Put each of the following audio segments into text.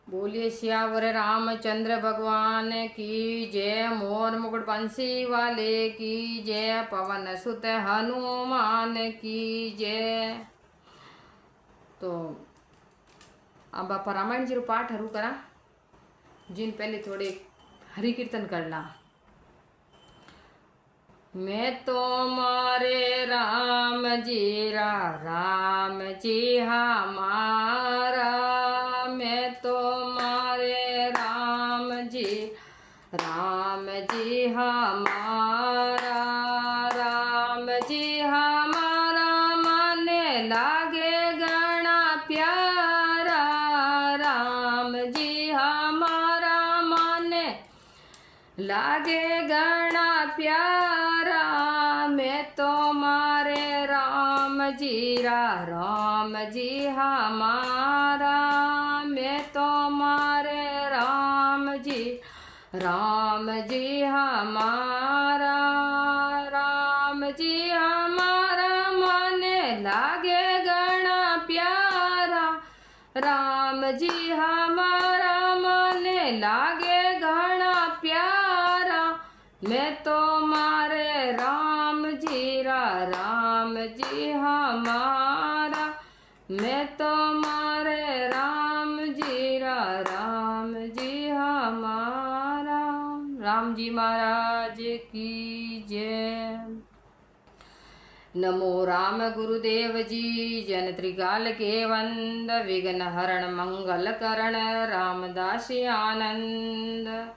बोलिए सियावर रामचंद्र भगवान की जय। मोर मुकुट बंसी वाले की जय। पवन सुत हनुमान की जय। तो अब बापा रामायण जी रो पाठ हरू करा। जिन पहले थोड़े हरि कीर्तन करना। मैं तो मारे राम जी हमारा। मैं तो मारे राम जी हमारा। राम जी हमारा माने लागे गणा प्यारा। राम जी हमारा माने लागे गणा प्यारा। मैं तो मारे राम जी हमारा। मैं तो मारे राम जी हमारा। राम जी हमारा माने लागे गणा प्यारा। राम जी हमारा माने लागे गणा प्यारा। मैं तो मारे राम जी हमारा। मैं तो मारे राम जी हमारा। राम जी महाराज की जय। नमो राम गुरुदेव जी। जन त्रिकाल के वंद विघ्न हरण मंगल करण। रामदास आनंद।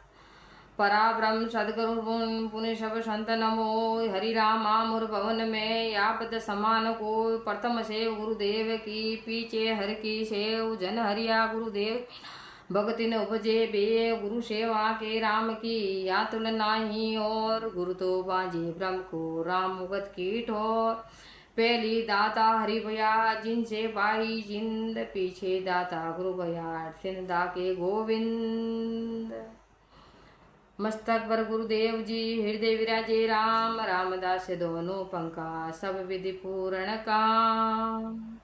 पराब्रह्म सदगुरु पुण्य सब संत नमो। हरि राम आमुर भवन में आपद समान को। प्रथम सेव गुरुदेव की पीछे हर की सेव। जन हरिया गुरुदेव भक्ति न उपजे बे। गुरु सेवा के राम की या तुलना ही और। गुरु तो बाजे ब्रह्म को राम मुगत की ठोर। पहली दाता हरि भया जिनसे पाई जिंद। पीछे दाता गुरु भया सिंदा के गोविंद। मस्तक पर गुरुदेव जी हृदय विराजे राम। रामदास दोनों पंका सब विधि पूर्ण काम।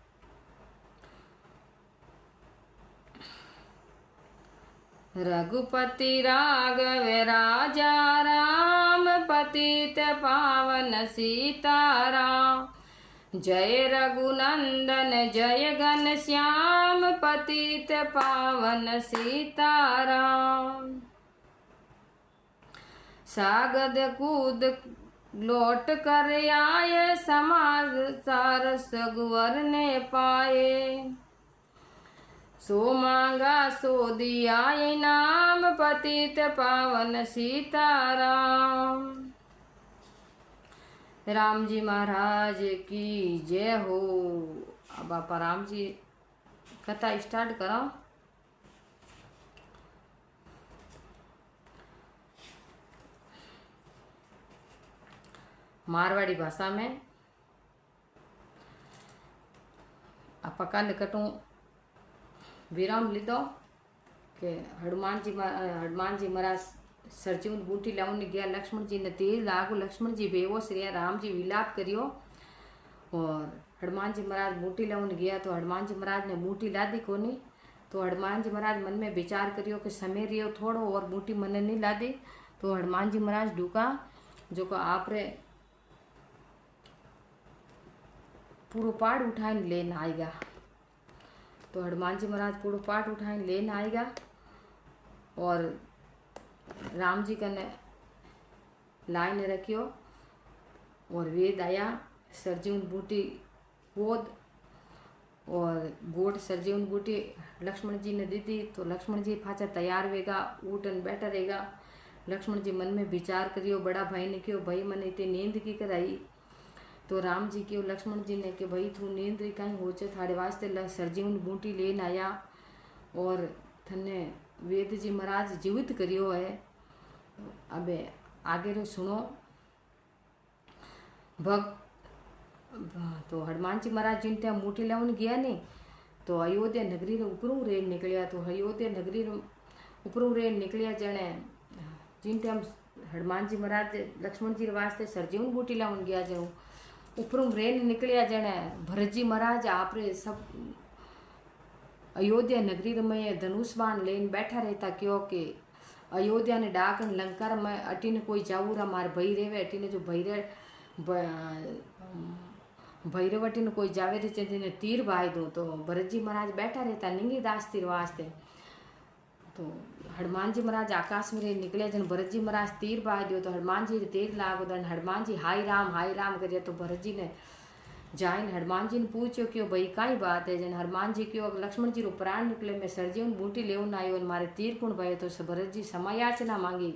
रघुपति राघव राजा राम। पतित पावन सीताराम। जय रघुनंदन जय घन श्याम। पतित पावन सीताराम। सागद कूद लौट कर आए। समाज सार सगुवर ने पाए। सो मांगा सो दिया इनाम। पतित पावन सीताराम। राम जी महाराज की जय हो। अब आप राम जी कथा स्टार्ट करो। मारवाड़ी भाषा में आप कल कटू विराम लीधो कि हनुमान जी महाराज सरजीवन बूटी लावन गया। लक्ष्मण जी ने तेज लागू। लक्ष्मण जी बेहोश रहा। राम जी विलाप करियो और हनुमान जी महाराज बूटी लावन गया। तो हनुमान जी महाराज ने बूटी लादी कोनी। तो हनुमान जी महाराज मन में विचार करियो कि समय रियो थोड़ो और बूटी मन नहीं लादी। तो हनुमान जी महाराज ढूका जो को आप रे पूरो पाठ उठाने लेन आएगा। तो हनुमान जी महाराज पूरो पाठ उठाने लेन आएगा और राम जी कने लाइन रखियो और वेद आया। सरजीवन बूटी गोद और गोड सरजीवन बूटी लक्ष्मण जी ने दी थी। तो लक्ष्मण जी फाचा तैयार वेगा उठन बैठा रहेगा। लक्ष्मण जी मन में विचार करियो। बड़ा भाई ने क्यों भाई मन इतनी नींद की कराई। तो राम जी क्यों लक्ष्मण जी ने कि भाई तू नींद कहीं हो थाड़े वास्ते सरजीवन बूटी लेन आया और थने वेद जी महाराज जीवित करियो है। अब आगे रो सुनो। तो हनुमान जी महाराज जिन टाइम बूटी लावन गया नहीं तो अयोध्या नगरी रो उपरू रेन निकलिया। तो अयोध्या नगरी रो उपरू रेन निकलिया जने जिन टाइम हनुमान जी महाराज लक्ष्मण जी वास्ते सरजीवन बूटी लावन गया जो उपरू रेन निकलिया जने भरत जी महाराज आपरे सब अयोध्या नगरी में धनुष बाण लेन बैठा रहता, क्योंकि अयोध्या ने डाक लंका में अटीने कोई जाऊरा मार भई रेवे, अटीने जो भैरव अटीने कोई जावे रे चंदी तीर भाई दो। तो भरत जी महाराज बैठा रहता निंगी दास तीर वास्ते। तो हनुमान जी महाराज आकाश में निकले, जन भरत जी महाराज तीर भाई दियो तो हनुमान जी तीर लागो, तो हनुमान जी हाय राम करे। तो भरत जी ने जाइन हनुमान जी ने पूछो क्यों भाई काई बात है। जन हनुमान जी क्यों लक्ष्मण जी रो प्राण निकले, मैं सरजी बूटी लेवन आयो मारे तीर कुण भाई। तो भरत जी समायाचना मांगी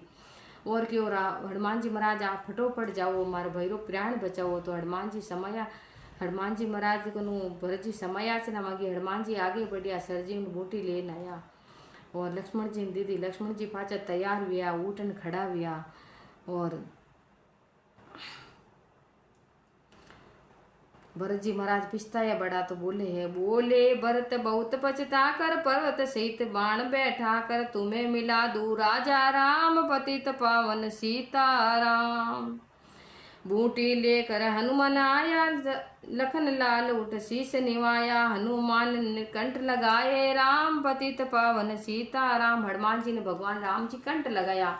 और क्यों हनुमान जी महाराज आप फटोफट जाओ मारे भैरो प्राण बचाओ। तो हनुमान जी महाराज को भरत जी समायाचना मांगी, हनुमान जी आगे बढ़िया, सरजी बूटी लेन आया और लक्ष्मण जी ने दीदी। लक्ष्मण जी पाचा तैयार हुआ, ऊटन खड़ा हुआ और भरत जी महाराज पिछताया बड़ा। तो बोले भरत बहुत पछता कर, पर्वत सहित बाण बैठा कर, तुम्हें मिला दू राजा राम, पतित पावन सीताराम। बूटी लेकर हनुमान आया, लखन लाल उठ शीस निवाया, हनुमान ने कंठ लगाए राम, पतित पावन सीताराम। हनुमान जी ने भगवान राम जी कंठ लगाया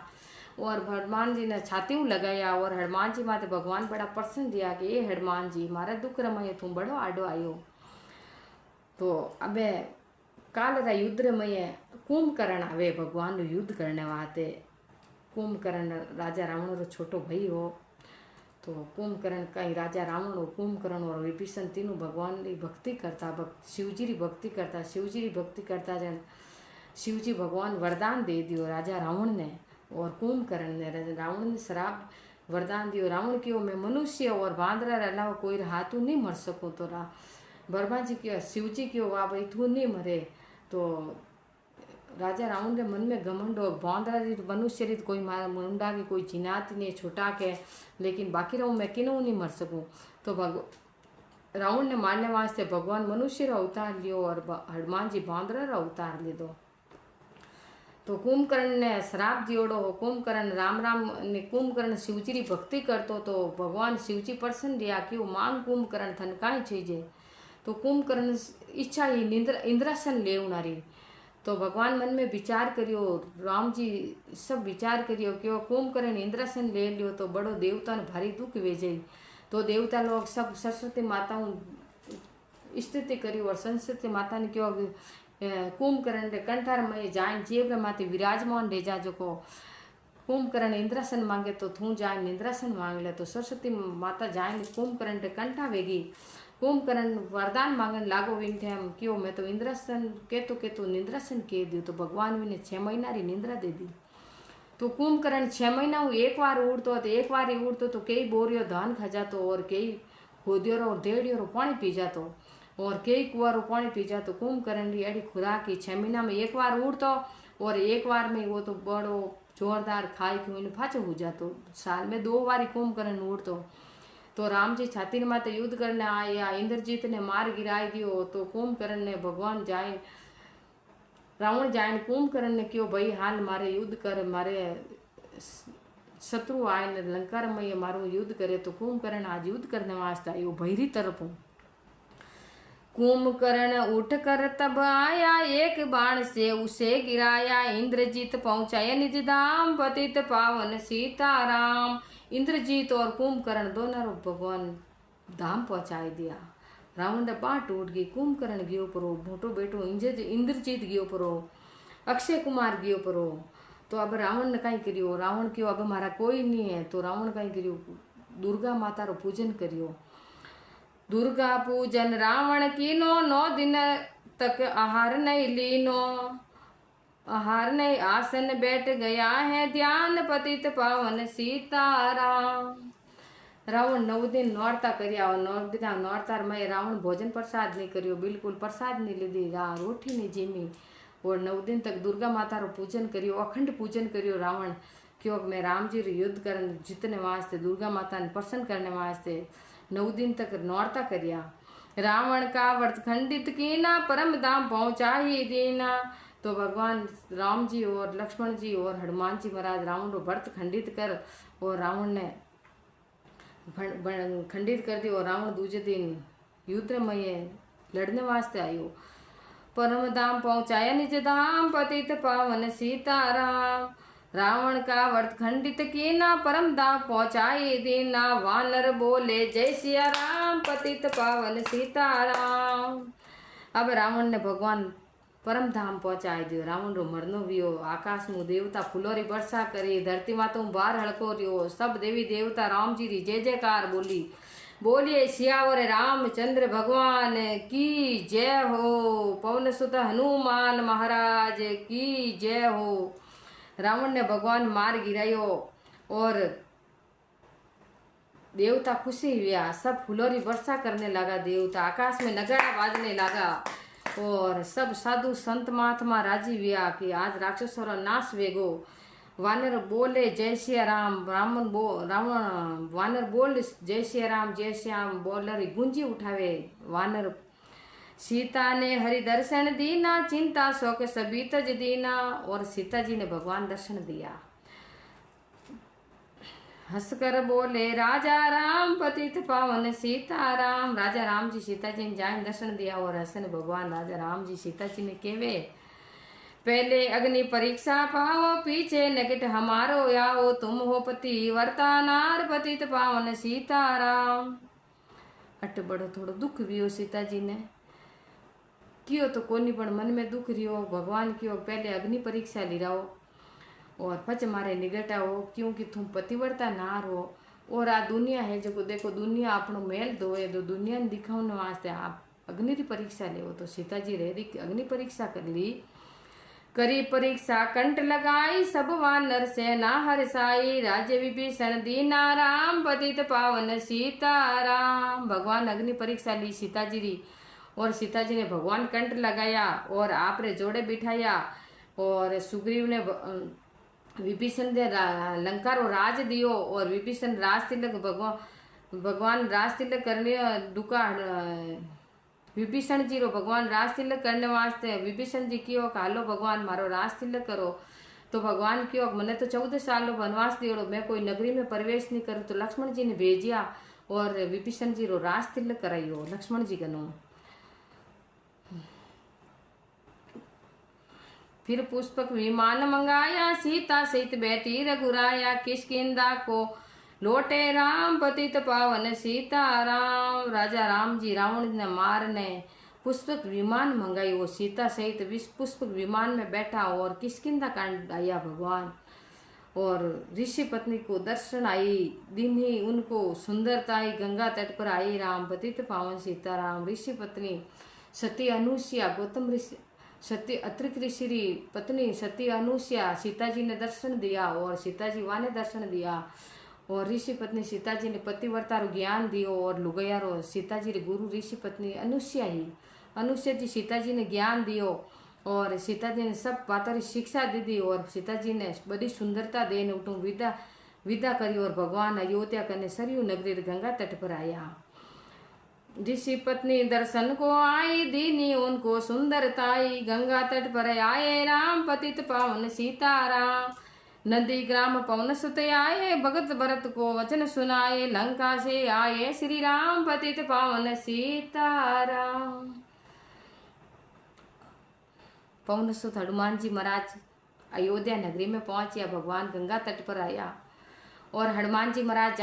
और हनुमान जी ने छाती लगाया और हनुमान जी माते भगवान बड़ा प्रसन्न दिया कि ये हनुमान जी मारा दुख रमय तू बड़ो आडो आयो। तो अबे काल रा युद्ध रमय कुंभकर्ण आवे भगवान रो युद्ध करने वास्ते। कुंभकर्ण राजा रावण रो छोटो भाई हो। तो कुंभकर्ण कई राजा रावण हो, कुंभकर्ण और विभीषण तीनों भगवान की भक्ति करता, शिवजी की भक्ति करता, शिवजी की भक्ति करता। जन शिवजी भगवान वरदान दे दियो राजा रावण ने और कुंभकर्ण ने। रावण ने श्राप वरदान दियो, रावण क्यों मैं मनुष्य और बांदरा अलावा कोई हाथू नहीं मर सकूं। तो ब्रह्मा जी क्यों शिवजी क्यों वाह भाई तू नहीं मरे। तो राजा रावण के मन में घमंड हो, बांदरा रीत मनुष्य रीत कोई मुंडा की कोई चिनात नहीं छोटा के, लेकिन बाकी रहूँ मैं किनू नहीं मर सकूं। तो रावण ने मारने वास्ते भगवान मनुष्य रा अवतार लियो और हनुमान जी बांदरा रा अवतार ले दो। तो कुंभकर्ण ने श्राप दियोड़ो हो, कुंभकर्ण राम ने कुंभकर्ण शिवजी की भक्ति करतो। तो भगवान शिवजी प्रसन्न दिया कि वो मांग कुंभकर्ण थन काई चीजे। तो कुंभकर्ण इच्छा ही इंद्रासन लेवनारी। तो भगवान मन में विचार करियो, राम जी सब विचार करियो कि कुंभकर्ण इंद्रासन ले लियो तो बड़ो देवता ने भारी दुख वेजे। तो देवता लोग सब सरस्वती माता स्थिति करी और सरस्वती माता ने क्यों कुंभकर्ण रे कंठार में जान जेब माते विराजमान ले जा। जो को कुंभकर्ण इंद्रासन मांगे तो थू जान इंद्रासन मांग ले। तो सरस्वती माता जान कुंभकर्ण रे कंठा वेगी। कुंभकर्ण वरदान मांगन लागो विन टाइम क्यों मैं तो इंद्रासन के निंद्रासन के दियो। तो भगवान ने 6 महीना री निंद्रा दे दी। तो कुंभकर्ण 6 महीना एक बार उड़तो, तो एक बार ही उड़तो तो कई बोरियो धान खा जातो और कई होदियो और देड़ियो पानी पी जातो और कई कुआरो पानी पी जातो। कुंभकर्ण री एडी खुराक की 6 महीना में एक बार उड़तो और एक बार में वो तो बड़ो जोरदार खाई खुईने फाचो हो जातो। साल में 2 बार कुंभकर्ण उड़तो। तो राम जी छाती माते युद्ध करने आया, इंद्रजीत ने मार गिराई दियो। तो कुंभकर्ण ने भगवान जाए रावण जाए कुंभकर्ण ने क्यों भाई हाल मारे युद्ध कर, मारे शत्रु आए ने लंका में मारो युद्ध करे। तो कुंभकर्ण आज युद्ध करने वास्ते आयो भैरी तरफ। कुंभकर्ण उठ कर तब आया, एक बाण से उसे गिराया, इंद्रजीत पहुंचाया निज धाम, पतित पावन सीताराम। इंद्रजीत और कुंभकर्ण दोनों भगवान धाम पहुंचाई दिया। रावण ने बाँह टूट गई, कुंभकर्ण गियो परो, मोटो बेटो इंद्रजीत गियो परो, अक्षय कुमार गियो परो। तो अब रावण ने कहीं करियो, रावण क्यों अब हमारा कोई नहीं है। तो रावण कहीं करियो दुर्गा माता रो पूजन करियो। दुर्गा पूजन रावण कीनो, 9 दिन तक आहार नहीं लीनो, आहार नहीं आसन बैठ गया है ध्यान, पतित पावन सीताराम। रावण 9 दिन नौरता करिया और 9 दिन नौरतार में रावण भोजन प्रसाद नहीं करियो, बिल्कुल प्रसाद नहीं लीधी, रोटी नहीं जीमी और 9 दिन तक दुर्गा माता रो पूजन करियो, अखंड पूजन करियो रावण। क्योंकि मैं राम जी युद्ध करने जीतने वास्ते दुर्गा माता ने प्रसन्न करने वास्ते 9 दिन तक नौरता करिया। रावण का व्रत खंडित कीना, परम धाम पहुंचा ही दीना। तो भगवान राम जी और लक्ष्मण जी और हनुमान जी महाराज रावण रो व्रत खंडित कर और रावण ने खंडित कर दी और रावण दूसरे दिन युद्ध में लड़ने वास्ते आयो। परम धाम पहुँचाया निज धाम पतित पावन सीताराम। रावण का व्रत खंडित कीना परम धाम पहुँचाई दीना। वानर बोले जय सिया राम पतित पावन सीताराम। अब रावण ने भगवान परम धाम पहुँचाई दियो। रावण रो मरनो वियो। आकाश में देवता फूलोरी वर्षा करी। धरती माता बार हड़को रियो। सब देवी देवता राम जी री जय जयकार बोली। बोलिए सियावर रामचंद्र भगवान की जय हो। पवन सुत हनुमान महाराज की जय हो। रावण ने भगवान मार गिरायो और देवता खुशी हुआ। सब फूलोरी वर्षा करने लगा। देवता आकाश में नगाड़ा बाजने लगा और सब साधु संत महात्मा राजी हुआ कि आज राक्षसों का नाश वेगो। वानर बोले जय सिया राम। रावण वानर बोल जय सिया राम जय श्याम बोलर गुंजी उठावे। वानर सीता ने हरि दर्शन दीना। चिंता शोक सभी तज दीना। और सीता जी ने भगवान दर्शन दिया। हंसकर बोले राजा राम पतित पावन सीताराम। राजा राम जी सीता जी ने जान दर्शन दिया और हसन भगवान राजा राम जी सीता जी ने केवे पहले अग्नि परीक्षा पाओ पीछे नगट हमारो आओ। तुम हो पति वर्तानार पतित पावन सीताराम। अट बड़ो थोड़ो दुख भी सीता जी ने कियो तो कोनी पण मन में दुख रियो। भगवान कियो पहले अग्नि परीक्षा ली रहो और पच मारे निगटा हो क्योंकि तुम पतिव्रता नार हो। और आ दुनिया है जो देखो दुनिया अपनो मेल धोए तो दुनिया ने दिखाने वास्ते आप अग्नि की परीक्षा ले। तो सीता जी रे अग्नि परीक्षा कर ली। करी परीक्षा कंठ लगाई सब वानर सेना हरसाई। राज्य विभीषण दीना राम पतित पावन सीताराम। भगवान अग्नि परीक्षा ली सीता जी री और सीता जी ने भगवान कंठ लगाया और आप रे जोड़े बिठाया। और सुग्रीव ने विभीषण ने लंका रो राज दियो और विभीषण राज तिलक भगवान राज तिलक करने दुका विभीषण जी रो भगवान राज तिलक करने वास्ते विभीषण जी कियो हालो भगवान मारो राज तिलक करो। तो भगवान कियो मैंने तो 14 साल रो वनवास दियो मैं कोई नगरी में प्रवेश नहीं करूँ। तो लक्ष्मण जी ने भेजिया और विभीषण जी रो राज तिलक कराइयो लक्ष्मण जी कनो। फिर पुष्पक विमान मंगाया सीता सहित बैठी रघुराया। किष्किंधा को लौटे राम पतित पावन सीताराम। राजा राम जी रावण ने मारने पुष्पक विमान मंगाई। वो सीता सहित पुष्पक विमान में बैठा और किष्किंधा कांड आया भगवान। और ऋषि पत्नी को दर्शन आई दिन ही उनको सुंदरता आई। गंगा तट पर आई राम पतित पावन सीताराम। ऋषि पत्नी सती अनुसुईया गौतम ऋषि सती अत्रिक ऋषि री पत्नी सती अनुसुईया सीता जी ने दर्शन दिया और सीता जी वाने दर्शन दिया। और ऋषि पत्नी सीता जी ने पतिव्रता रो ज्ञान दियो और लुगैया रो सीता जी रे गुरु ऋषि पत्नी अनुसुईया ही अनुसुईया जी सीता जी ने ज्ञान दियो और सीता जी ने सब बातों की शिक्षा दी दी। और सीता जी ने बड़ी सुंदरता देने उठू विदा करी और भगवान अयोध्या कने सरयू नगरी गंगा तट पर आया। ऋषि पत्नी दर्शन को आई दीनी उनको सुंदरताई। गंगा तट पर आए राम पतित पावन सीताराम। नदी ग्राम पवन सुत आए भगत भरत को वचन सुनाए। लंका से आए श्री राम पतित पावन सीताराम। पवन सुत हनुमान जी महाराज अयोध्या नगरी में पहुंचे। भगवान गंगा तट पर आया और हनुमान जी महाराज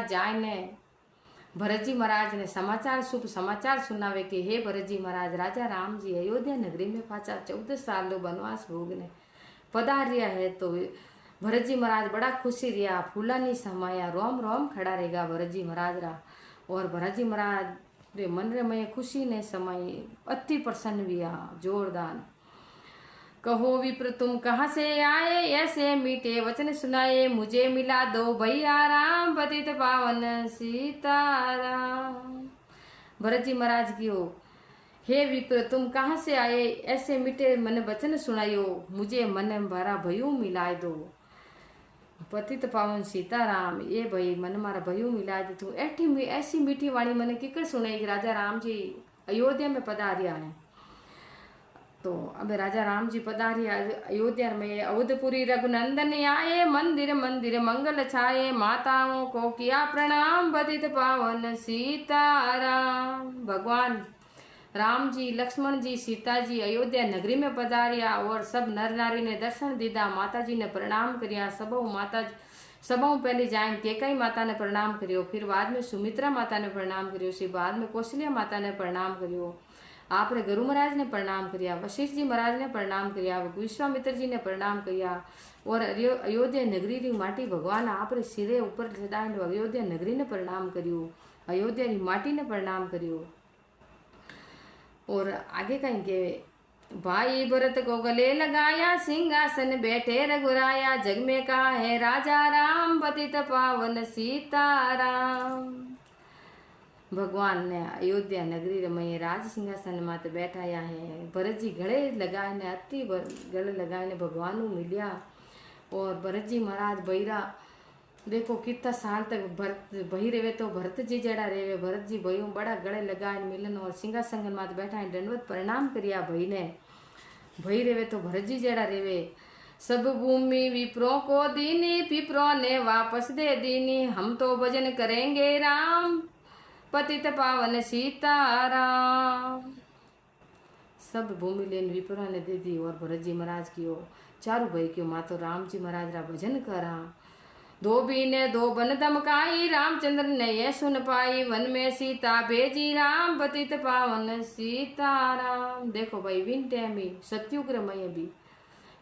जान ने भरत जी महाराज ने समाचार शुभ समाचार सुनावे कि हे भरत जी महाराज राजा राम जी अयोध्या नगरी में पाचा 14 साल वनवास भोगने पधारिया है। तो भरत जी महाराज बड़ा खुशी रिया फूला नहीं समाया रोम रोम खड़ा रहेगा भरत जी महाराज रा। और भरत जी महाराज रे मन रे में खुशी ने समाई अति प्रसन्न हुआ जोरदार। कहो विप्र तुम कहाँ से आए ऐसे मीठे वचन सुनाए। मुझे मिला दो भैया राम पतित पावन सीताराम। भरत जी महाराज की हो हे विप्र तुम कहाँ से आए ऐसे मीठे मन वचन सुनायो। मुझे मन भरा भयू मिलाए दो पतित पावन सीताराम। ये भाई मन मारा भयू मिलाए दे तू ऐसी मीठी वाणी मैंने किकर सुनाई। राजा राम जी अयोध्या में पधारिया है। तो अब राजा राम जी पधारिया अयोध्या में। अवधपुरी रघुनंदन आए मंदिर मंदिर मंगल छाए। माताओं को किया प्रणाम पतित पावन सीताराम। भगवान राम जी, लक्ष्मण जी, सीता जी अयोध्या नगरी में पधारिया और सब नर नारी ने दर्शन दीदा। माता जी ने प्रणाम करिया। सबों पहले जाए केकई माता ने प्रणाम करियो, फिर बाद में सुमित्रा माता ने प्रणाम करियो, फिर बाद में कौशल्या माता ने प्रणाम करियो। आपरे गुरु महाराज ने प्रणाम करिया, वशिष्ठ जी महाराज ने प्रणाम करिया, विश्वामित्र जी ने प्रणाम करिया और अयोध्या नगरी री माटी भगवान आपरे सिरे ऊपर चढ़ाई अयोध्या नगरी ने प्रणाम करियो, अयोध्या री माटी ने प्रणाम करियो। और आगे कहीं के भाई भरत को गले लगाया, सिंहासन बैठे रघुराया, जग में कहा है राजा राम, पतित पावन सीताराम। भगवान ने अयोध्या नगरी में राज सिंहासन माते बैठाया है। भरत जी गले लगाए ने अति गले लगाए ने भगवान मिलिया। और भरत जी महाराज बहिरा देखो कितना साल तक भरत बही रहे तो भरत जी जड़ा रहे। भरत जी भई बड़ा गले लगाए मिलन और सिंहासन माते बैठा दंडवत प्रणाम करिया भई ने। भई रहे तो भरत जी जड़ा रहे। सब भूमि विप्रों को दीनी, पिपरों ने वापस दे दीनी, हम तो भजन करेंगे राम, पतित पावन सीताराम। सब भूमि लेन विप्रों ने दे दी और भरत जी महाराज की ओ चारू भाई क्यों मातो राम जी महाराज रा भजन करा। धोबी ने दो बन दमकाई, रामचंद्र ने ये सुन पाई, वन में सीता भेजी राम, पतित पावन सीताराम। देखो भाई विन टाइम ही सत्युग रमय भी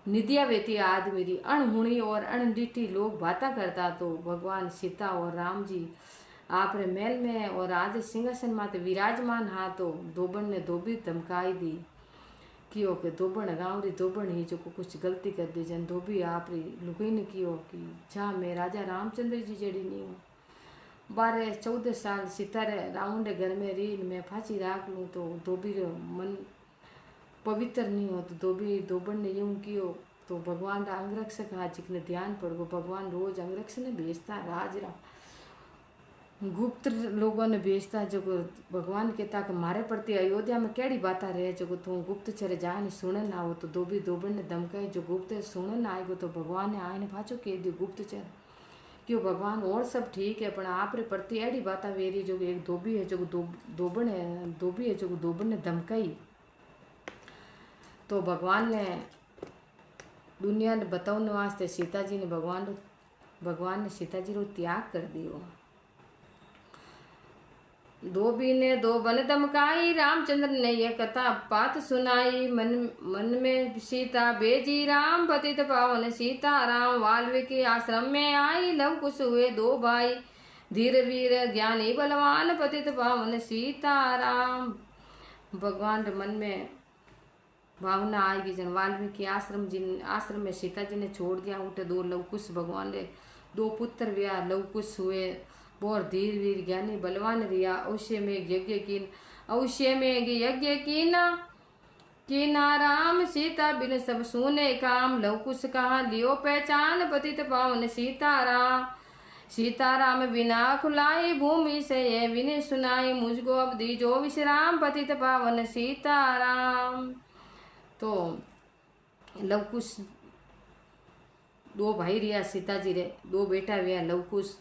निधिया वेती आदमी री अणहुणी और अणडिठी लोग बाता करता तो भगवान सीता और राम जी आप रे महल में और आज सिंहासन माते विराजमान हा। तो दोबन ने धोबी धमकाई दी कियो के दोबन गाँव री दोबन ही जो को कुछ गलती कर दी जन धोबी आप री लुगाई ने कियो कि जा मैं राजा रामचंद्र जी जड़ी नहीं हूँ, 12-14 साल सीता रे रावण रे घर में रही मैं फांसी राख लूँ तो धोबी रो मन पवित्र नहीं हो। तो दोबन ने यूं कियो तो भगवान रा अंगरक्षक हा जिकने ध्यान पड़ गो। भगवान रोज अंगरक्षक ने भेजता राज रा गुप्त लोगों ने भेजता जो भगवान कहता कि मारे प्रति अयोध्या में केड़ी बाता रहे जो तू गुप्तचर जाए ने सुनन आओ। तो दोबन ने धमकाई जो गुप्त सुनन आएगो तो भगवान ने आए ने पाछो कह दियो गुप्तचर क्यों भगवान और सब ठीक है पर आप रे प्रति एड़ी बाता वेरी जो एक धोबी है जो दोबन ने धमकाई। तो भगवान ने दुनिया ने बताने वास्ते सीता जी ने भगवान ने सीता जी रो त्याग कर दियो। धोबी ने दो बन दमकाई, रामचंद्र ने ये कथा बात सुनाई, मन में सीता भेजी राम, पतित पावन सीताराम। वाल्मीकि आश्रम में आई, लव कुश हुए दो भाई, धीर वीर ज्ञानी बलवान, पतित पावन सीताराम। भगवान के मन में भावना आएगी जन वाल्मीकि आश्रम में सीता जी ने छोड़ दिया। उठे दो लवकुश भगवान रे दो पुत्र व्या लवकुश हुए बोर धीर वीर ज्ञानी बलवान रिया। अवश्य में यज्ञ कीना राम, सीता बिन सब सुने काम, लवकुश कहा लियो पहचान, पतित पावन सीताराम। सीताराम बिना खुलाई, भूमि से ये विने सुनाई, मुझको अब दीजो विश्राम, पतित पावन सीताराम। तो लवकुश दो भाई रिया सीता जी रे, दो बेटा रिया लवकुश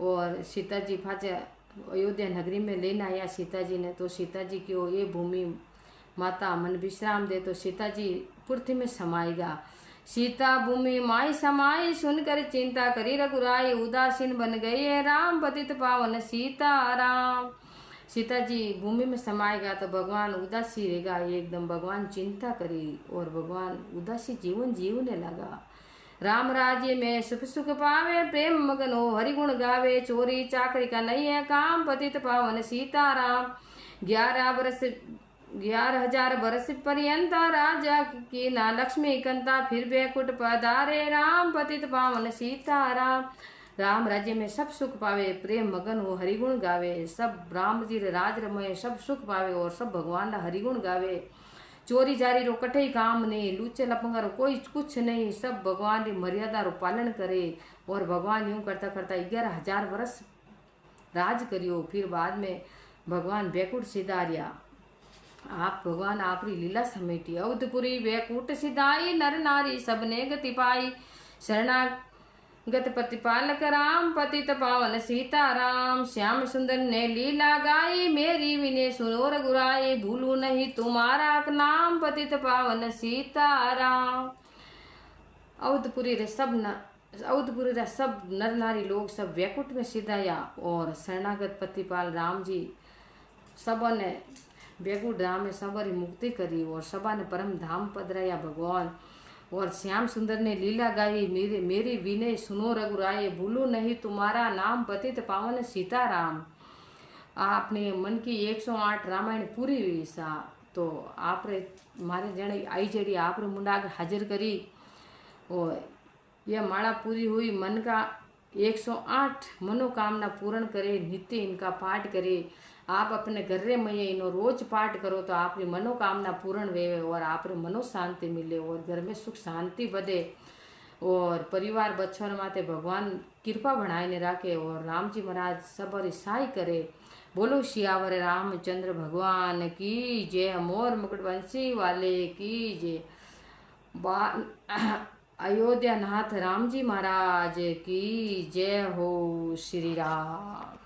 और सीता जी फाचे अयोध्या नगरी में लेना आया सीता जी ने। तो सीता जी की ये भूमि माता मन विश्राम दे तो सीता जी पृथ्वी में समाएगा। सीता भूमि माई समाई, सुनकर चिंता करी रघुराई, उदासीन बन गए राम, पतित पावन सीताराम। सीता जी भूमि में समाएगा तो भगवान उदासी रहेगा एकदम। भगवान चिंता करी और भगवान उदासी जीवन जीवने लगा। राम राज्य में सुख सुख पावे, प्रेम मगन हो हरिगुण गावे, चोरी चाकरी का नहीं है काम, पतित पावन सीताराम। 11,000 बरस पर्यंत राजा की ना लक्ष्मी कंता, फिर बैकुट पधारे राम, पतित पावन सीताराम। राम राज्य में सब सुख पावे, प्रेम मगन हो हरिगुण गावे, सब राम जी राज रमय सब सुख पावे और सब भगवान रा हरिगुण गावे। चोरी जारी रो कठई काम नहीं, लूचे लपंगा रो कोई कुछ नहीं, सब भगवान की मर्यादा रो पालन करे। और भगवान यूं करता करता 11,000 वर्ष राज करियो। फिर बाद में भगवान बैकुंठ सिधारिया। आप भगवान आपरी लीला समेटी, अवधपुरी बैकुंठ सिधाई, नर नारी सबने गति पाई, गत प्रतिपालक राम पतित पावन सीताराम। श्याम सुंदर ने लीला गाई, मेरी विने सुनो रघुराई। भूलू नहीं तुम्हारा नाम, पतित पावन सीताराम। अवधपुरी रे अवधपुरी रे सब नर नारी लोग सब वैकुंठ में सिधाया और शरणागत पतिपाल राम जी सबों ने वैकुंठ धाम में सबरी मुक्ति करी और सबा ने परम धाम पधराया भगवान। और श्याम सुंदर ने लीला गाई, मेरी विनय सुनो रघुराय। भूलू नहीं तुम्हारा नाम, पतित पावन सीताराम। आपने मन की 108 रामायण पूरी हुई सा तो आप मारे जने आई जड़ी आप मुंडा हाजिर करी और यह माला पूरी हुई। मन का 108 मनोकामना पूर्ण करे, नित्य इनका पाठ करे। आप अपने घर में इनो रोज पाठ करो तो आपकी मनोकामना पूर्ण वे और आप मनो शांति मिले और घर में सुख शांति बढ़े और परिवार बच्चों माते भगवान कृपा बनाए रखे और राम जी महाराज सबरी सहाय करे। बोलो सियावर रामचंद्र भगवान की जय। मोर मुकुट वंशी वाले की जय। अयोध्या नाथ राम जी महाराज की जय हो। श्री राम।